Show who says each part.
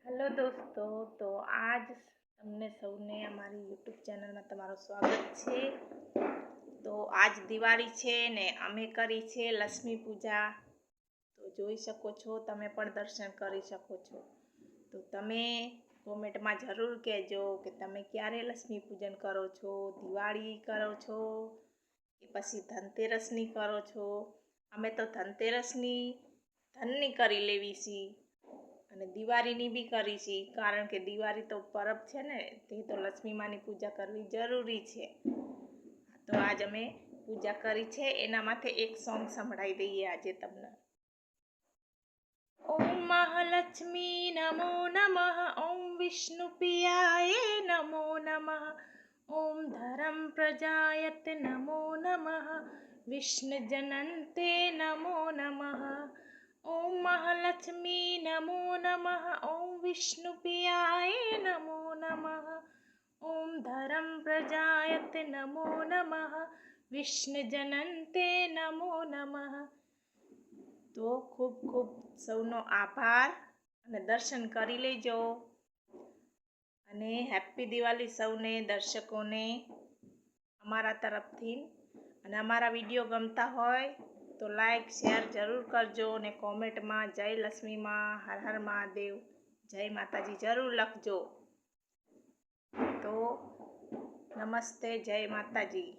Speaker 1: Hello दोस्तों, तो आज તમને સૌને અમારી યુટ્યુબ ચેનલમાં તમારું સ્વાગત છે। તો આજ દિવાળી છે ને અમે કરી છે લક્ષ્મી પૂજા। તો જોઈ શકો છો, તમે પણ દર્શન કરી શકો છો। તો તમે કોમેન્ટમાં જરૂર કહેજો કે તમે ક્યારે લક્ષ્મી પૂજન કરો છો, દિવાળી કરો છો કે પછી ધનતેરસની કરો છો। અમે તો ધનતેરસની ધનની કરી લેવી છીએ અને દિવાળીની બી કરી છે, કારણ કે દિવાળી તો પરબ છે ને, તે તો લક્ષ્મી માની પૂજા કરવી જરૂરી છે। તો આજ અમે પૂજા કરી છે, એના માટે એક સોંગ સંભળાવી દઈએ આજે તમને। ઓમ મહાલક્ષ્મી નમો નમઃ, ઓમ વિષ્ણુ પ્રિયાય નમો નમઃ, ઓમ ધરમ પ્રજાયત નમો નમઃ, વિષ્ણુ જનંતે નમો નમઃ। ઓમ મહાલક્ષ્મી નમો નમઃ, ઓમ વિષ્ણુ પ્રિયાય નમો નમઃ, ઓમ ધરમ પ્રજાયત નમો નમઃ, વિષ્ણુ જનંતે નમો નમઃ। તો ખૂબ ખૂબ સૌનો આભાર અને દર્શન કરી લેજો અને હેપી દિવાળી સૌને દર્શકોને અમારા તરફથી। અને અમારા વિડીયો ગમતા હોય તો લાઈક શેર જરૂર કરજો અને કોમેન્ટમાં જય લક્ષ્મીમાં, હર હર મહાદેવ, જય માતાજી જરૂર લખજો। તો નમસ્તે, જય માતાજી।